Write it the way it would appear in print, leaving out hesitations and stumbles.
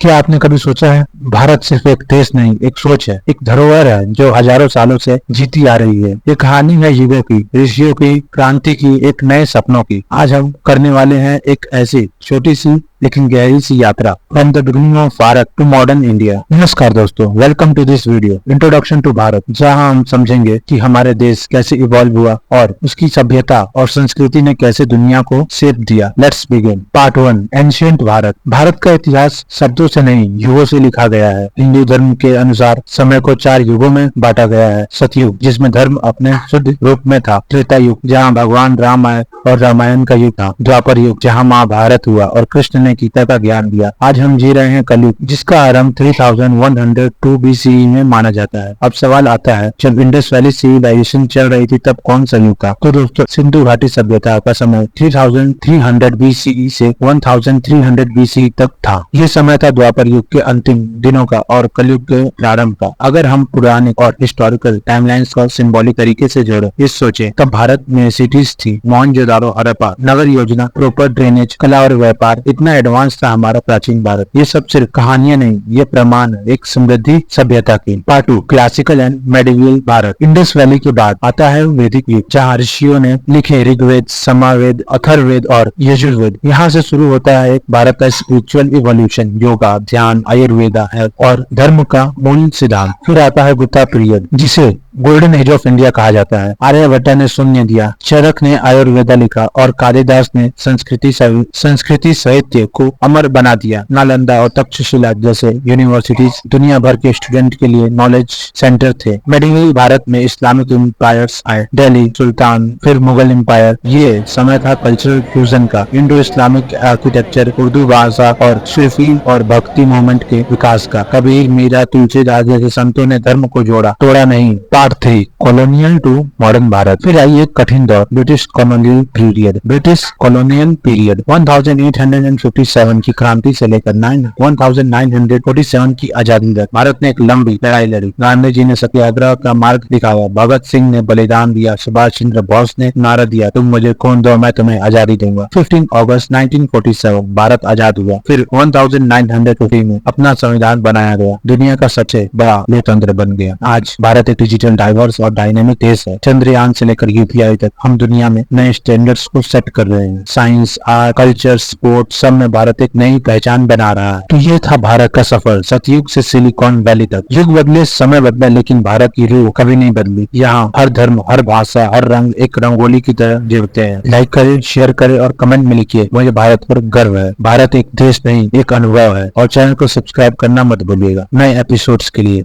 क्या आपने कभी सोचा है, भारत सिर्फ एक देश नहीं, एक सोच है, एक धरोहर है जो हजारों सालों से जीती आ रही है। ये कहानी है युगों की, ऋषियों की, क्रांति की, एक नए सपनों की। आज हम करने वाले हैं एक ऐसी छोटी सी लेकिन गहरी सी यात्रा, from the beginning of Bharat to modern India. नमस्कार दोस्तों, welcome to this video introduction to Bharat, जहां हम समझेंगे कि हमारे देश कैसे इवॉल्व हुआ और उसकी सभ्यता और संस्कृति ने कैसे दुनिया को शेप दिया। Let's begin. Part 1, ancient Bharat. Bharat का इतिहास शब्दों से नहीं, युगों से लिखा गया है। हिंदू धर्म के अनुसार समय को 4 युगों में बांटा गया है। सतयुग, जिसमें धर्म अपने शुद्ध रूप में था। त्रेता युग, जहाँ भगवान राम आए और रामायण का युग था। द्वापर युग, जहाँ महाभारत हुआ और कृष्ण ने गीता का ज्ञान दिया। आज हम जी रहे हैं कलयुग, जिसका आरंभ 3102 BCE में माना जाता है। अब सवाल आता है, जब इंडस वैली सिविलाइजेशन चल रही थी तब कौन सा युग था? तो दोस्तों, सिंधु घाटी सभ्यता का समय 3300 BCE से 1300 BCE तक था। ये समय था द्वापर युग के अंतिम दिनों का और कलयुग के प्रारंभ का। अगर हम पुराने और हिस्टोरिकल टाइमलाइंस को सिंबॉलिक तरीके से जोड़े, इस सोचे, तब भारत में सिटीज थी, मोहनजोदारो, हड़प्पा, नगर योजना, प्रॉपर ड्रेनेज, कला और व्यापार। इतना एडवांस था हमारा प्राचीन भारत। ये सब सिर्फ कहानियां नहीं, ये प्रमाण है एक समृद्धि सभ्यता की। Part 2, classical and medieval Bharat. Indus valley के बाद आता है वैदिक युग, जहाँ ऋषियों ने लिखे ऋग्वेद, सामवेद, अथर्ववेद और यजुर्वेद। यहाँ से शुरू होता है एक भारत का स्पिरिचुअल इवोल्यूशन, योगा, ध्यान, आयुर्वेदा है और धर्म का मूल सिद्धांत। फिर आता है गुप्ता पीरियड, जिसे गोल्डन एज ऑफ इंडिया कहा जाता है। आर्यभट्ट ने शून्य दिया, चरक ने आयुर्वेदा लिखा और कालिदास ने संस्कृति साहित्य को अमर बना दिया। नालंदा और तक्षशिला जैसे यूनिवर्सिटीज दुनिया भर के स्टूडेंट के लिए नॉलेज सेंटर थे। मेडिवल भारत में इस्लामिक एम्पायर्स आए, दिल्ली सुल्तान, फिर मुगल एम्पायर। ये समय था कल्चरल फ्यूजन का, इंडो इस्लामिक आर्किटेक्चर, उर्दू भाषा और सूफी और भक्ति मूवमेंट के विकास का। कबीर, मीरा, तुलसीदास जैसे संतों ने धर्म को जोड़ा, तोड़ा नहीं। Part 3, colonial to modern Bharat. फिर आइए कठिन दौर, British colonial period. British colonial period 1857 की क्रांति से लेकर 1947 की आजादी तक भारत ने एक लंबी लड़ाई लड़ी। गांधी जी ने सत्याग्रह का मार्ग दिखाया, भगत सिंह ने बलिदान दिया, सुभाष चंद्र बोस ने नारा दिया, तुम मुझे खून दो मैं तुम्हें आजादी दूंगा। 15 अगस्त 1947 भारत आजाद हुआ। फिर 1950 में अपना संविधान बनाया गया, दुनिया का सबसे बड़ा लोकतंत्र बन गया। आज भारत एक डिजिटल, डाइवर्स और डायनेमिक देश है। चंद्रयान से लेकर UPI तक हम दुनिया में नए स्टैंडर्ड्स को सेट कर रहे हैं। साइंस, आर्ट, कल्चर, स्पोर्ट, सब में भारत एक नई पहचान बना रहा है। तो ये था भारत का सफर, सतयुग से सिलिकॉन वैली तक। युग बदले, समय बदला, लेकिन भारत की रूह कभी नहीं बदली। यहाँ हर धर्म, हर भाषा, हर रंग एक रंगोली की तरह जीवते हैं। लाइक करें, शेयर करें और कमेंट में लिखिए, मुझे भारत पर गर्व है। भारत एक देश नहीं, एक अनुभव है। और चैनल को सब्सक्राइब करना मत भूलिएगा नए एपिसोड्स के लिए।